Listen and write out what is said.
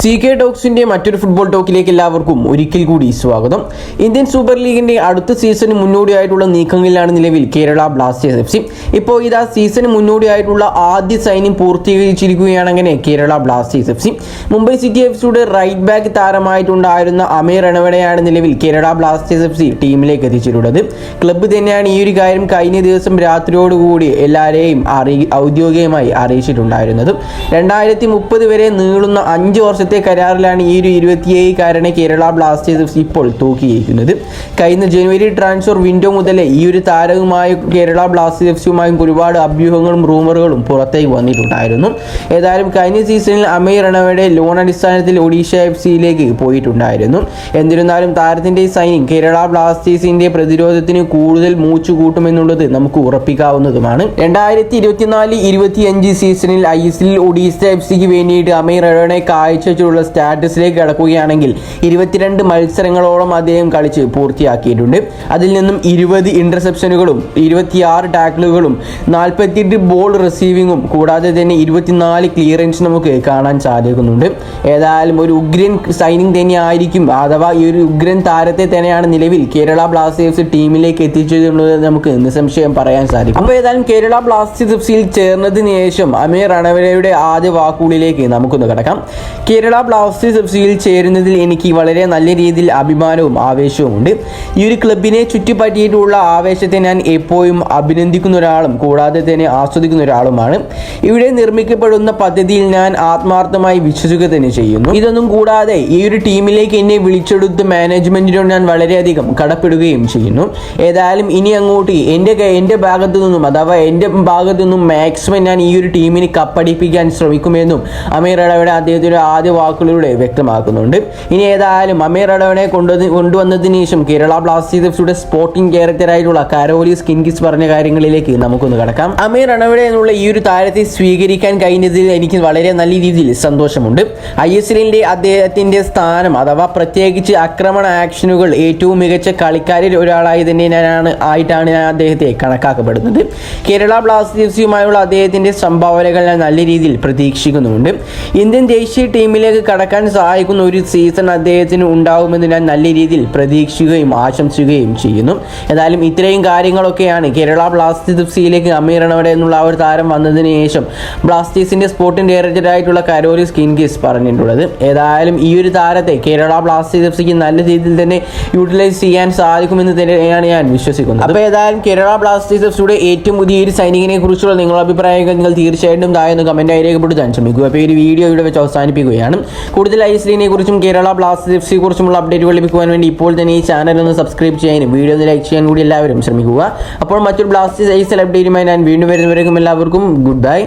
CK ടോക്സിന്റെ മറ്റൊരു football ടോക്കിലേക്ക് എല്ലാവർക്കും ഒരിക്കൽ കൂടി സ്വാഗതം. ഇന്ത്യൻ സൂപ്പർ ലീഗിന്റെ അടുത്ത സീസണിന് മുന്നോടിയായിട്ടുള്ള നീക്കങ്ങളിലാണ് നിലവിൽ കേരള ബ്ലാസ്റ്റേഴ്സ് FC. ഇപ്പോൾ ഇതാ സീസണിന് മുന്നോടിയായിട്ടുള്ള ആദ്യ സൈനിങ് പൂർത്തീകരിച്ചിരിക്കുകയാണ് അങ്ങനെ Kerala Blasters FC. Mumbai city എഫ്സിയുടെ റൈറ്റ് ബാക്ക് താരമായിട്ടുണ്ടായിരുന്ന അമീർ റണവടെയാണ് നിലവിൽ കേരള ബ്ലാസ്റ്റേഴ്സ് FC ടീമിലേക്ക് എത്തിച്ചിട്ടുള്ളത്. ക്ലബ്ബ് തന്നെയാണ് ഈ ഒരു കാര്യം കഴിഞ്ഞ ദിവസം രാത്രിയോടുകൂടി എല്ലാവരെയും ഔദ്യോഗികമായി അറിയിച്ചിട്ടുണ്ടായിരുന്നത്. 2030 വരെ നീളുന്ന 5 വർഷത്തെ കരാറിലാണ് ഈ ഒരു 27-കാരനെ കേരള ബ്ലാസ്റ്റേഴ്സ് FC ഇപ്പോൾ തൂക്കിയിരിക്കുന്നത്. കഴിഞ്ഞ ജനുവരി ട്രാൻസ്ഫർ വിൻഡോ മുതലേ ഈ ഒരു താരവുമായി കേരള ബ്ലാസ്റ്റേഴ്സ് എഫ്സിയുമായും ഒരുപാട് അഭ്യൂഹങ്ങളും റൂമറുകളും പുറത്തേക്ക് വന്നിട്ടുണ്ടായിരുന്നു. ഏതായാലും കഴിഞ്ഞ സീസണിൽ അമീർ റണവടെ ലോൺ അടിസ്ഥാനത്തിൽ ഒഡീഷ FC-യിലേക്ക് പോയിട്ടുണ്ടായിരുന്നു. എന്നിരുന്നാലും താരത്തിന്റെ സൈനിങ് കേരള ബ്ലാസ്റ്റേഴ്സിന്റെ പ്രതിരോധത്തിന് കൂടുതൽ മൂച്ചു കൂട്ടുമെന്നുള്ളത് നമുക്ക് ഉറപ്പിക്കാവുന്നതുമാണ്. 2024-25 സീസണിൽ ISL ഒഡീഷ FC-ക്ക് വേണ്ടിയിട്ട് അമീർ റണവടെ കാഴ്ചവെച്ചുള്ള സ്റ്റാറ്റസിലേക്ക് കടക്കുകയാണെങ്കിൽ 22 മത്സരങ്ങളോളം അദ്ദേഹം കളിച്ച് പൂർത്തിയാക്കിയിട്ടുണ്ട്. അതിൽ നിന്നും 20 ഇന്റർസെപ്ഷനുകളും 26 ടാക്കിളുകളും 48 ബോൾ റിസീവിങ്ങും കൂടാതെ തന്നെ 24 ക്ലിയറൻസ് നമുക്ക് കാണാൻ സാധിക്കുന്നുണ്ട്. ഏതായാലും ഒരു ഉഗ്രൻ സൈനിങ് തന്നെയായിരിക്കും, അഥവാ ഈ ഒരു ഉഗ്രൻ താരത്തെ തന്നെയാണ് നിലവിൽ കേരള ബ്ലാസ്റ്റേഴ്സ് ടീമിലേക്ക് എത്തിച്ചതെന്നുള്ളത് നമുക്ക് നിസ്സംശയം പറയാൻ സാധിക്കും. അപ്പോൾ ഏതായാലും കേരള ബ്ലാസ്റ്റേഴ്സ് എഫ്സിയിൽ ചേർന്നതിന് ശേഷം അമീർ റണവടെയുടെ ആദ്യ വാക്കുകളിലേക്ക് നമുക്കൊന്ന് കടക്കാം. കേരള ബ്ലാസ്റ്റേഴ്സ് എഫ്സിയിൽ ചേരുന്നതിൽ എനിക്ക് വളരെ നല്ല രീതിയിൽ അഭിമാനവും ആവേശവും ഉണ്ട്. ഈ ഒരു ക്ലബിനെ ചുറ്റിപ്പറ്റിയിട്ടുള്ള ആവേശത്തെ ഞാൻ എപ്പോഴും അഭിനന്ദിക്കുന്ന ഒരാളും കൂടാതെ തന്നെ ആസ്വദിക്കുന്ന ഒരാളുമാണ്. ഇവിടെ നിർമ്മിക്കപ്പെടുന്ന പദ്ധതിയിൽ ഞാൻ ആത്മാർത്ഥമായി വിശ്വസിക്കുക തന്നെ ചെയ്യുന്നു. ഇതൊന്നും കൂടാതെ ഈ ഒരു ടീമിലേക്ക് എന്നെ വിളിച്ചെടുത്ത് മാനേജ്മെന്റിനോട് ഞാൻ വളരെയധികം കടപ്പെടുകയും ചെയ്യുന്നു. ഏതായാലും ഇനി അങ്ങോട്ട് എൻ്റെ ഭാഗത്തു നിന്നും, അഥവാ എൻ്റെ ഭാഗത്തു നിന്നും മാക്സിമം ഞാൻ ഈ ഒരു ടീമിന് കപ്പടിപ്പിക്കാൻ ശ്രമിക്കുമെന്നും അമീർ റണവടെ അദ്ദേഹത്തിന്റെ ആദ്യ വാക്കുകളിലൂടെ വ്യക്തമാക്കുന്നുണ്ട്. ഇനി ഏതായാലും അമീർ റണവടെ കൊണ്ടുവന്നതിന് ശേഷം കേരള ബ്ലാസ്റ്റേഴ്സ് എഫ്സിയുടെ സ്പോർട്ടിംഗ് ഡയറക്ടറായിട്ടുള്ള കാരോലിസ് കിൻഗിസ് പറഞ്ഞ കാര്യങ്ങളിലേക്ക് നമുക്കൊന്ന് കടക്കാം. അമീർ റണവടെ എന്നുള്ള ഈ ഒരു താരത്തെ സ്വീകരിക്കാൻ കഴിഞ്ഞതിൽ എനിക്ക് വളരെ നല്ല രീതിയിൽ സന്തോഷമുണ്ട്. ISL-ന്റെ അദ്ദേഹത്തിന്റെ സ്ഥാനം, അഥവാ പ്രത്യേകിച്ച് ആക്രമണ ആക്ഷനുകൾ ഏറ്റവും മികച്ച കളിക്കാരിൽ ഒരാളായി തന്നെ ആയിട്ടാണ് ഞാൻ അദ്ദേഹത്തെ കണക്കാക്കപ്പെടുന്നത്. കേരള ബ്ലാസ്റ്റേഴ്സ് എഫ്സിയുമായുള്ള അദ്ദേഹത്തിന്റെ സംഭാവനകൾ ഞാൻ നല്ല രീതിയിൽ പ്രതീക്ഷിക്കുന്നുണ്ട്. ഇന്ത്യൻ ദേശീയ ടീമിലേക്ക് കടക്കാൻ സഹായിക്കുന്ന ഒരു സീസൺ അദ്ദേഹത്തിന് ഉണ്ടാകുമെന്ന് ഞാൻ നല്ല രീതിയിൽ പ്രതീക്ഷിക്കുകയും ആശംസിക്കുകയും ചെയ്യുന്നു. ഏതായാലും ഇത്രയും കാര്യങ്ങളൊക്കെയാണ് കേരള ബ്ലാസ്റ്റേഴ്സ് എഫ്സിയിലേക്ക് അമീർ റണവടെ എന്നുള്ള ആ ഒരു താരം വന്നതിന് ശേഷം ബ്ലാസ്റ്റേഴ്സിന്റെ സ്പോർട്ടിംഗ് ഡയറക്ടറായിട്ടുള്ള കാരോലിസ് കിൻഗിസ് പറഞ്ഞിട്ടുള്ളത്. ഏതായാലും ഈ ഒരു താരത്തെ കേരള ബ്ലാസ്റ്റേഴ്സ് എഫ്സിക്ക് നല്ല രീതിയിൽ തന്നെ യൂട്ടിലൈസ് ചെയ്യാൻ സാധിക്കുമെന്ന് തന്നെയാണ് ഞാൻ വിശ്വസിക്കുന്നത്. അപ്പോൾ ഏതായാലും കേരള ബ്ലാസ്റ്റേഴ്സ് എഫ്സിയുടെ ഏറ്റവും പുതിയ ഒരു സൈനിങ്ങിനെ കുറിച്ചുള്ള നിങ്ങളുടെ അഭിപ്രായങ്ങൾ നിങ്ങൾ തീർച്ചയായിട്ടും താഴെ കമന്റായി രേഖപ്പെടുത്താൻ ശ്രമിക്കുക. അപ്പോൾ ഈ ഒരു വീഡിയോ ഇവിടെ വെച്ച് അവസാനിപ്പിക്കുകയാണ്. കൂടുതൽ ISL-നെ കുറിച്ചും കേരള ബ്ലാസ്റ്റേഴ്സ് FC കുറിച്ചുമുള്ള അപ്ഡേറ്റുകൾ ലഭിക്കുവാൻ വേണ്ടി ഇപ്പോൾ തന്നെ ഈ ചാനൽ ഒന്ന് സബ്സ്ക്രൈബ് ചെയ്യാനും വീഡിയോ ഒന്ന് ലൈക്ക് ചെയ്യാൻ കൂടി എല്ലാവരും ശ്രമിക്കുക. അപ്പോൾ മറ്റൊരു ബ്ലാസ്റ്റേഴ്സ് ISL അപ്ഡേറ്റുമായി ഞാൻ വീണ്ടും വരുന്നവരേക്കും എല്ലാവർക്കും ഗുഡ് ബൈ.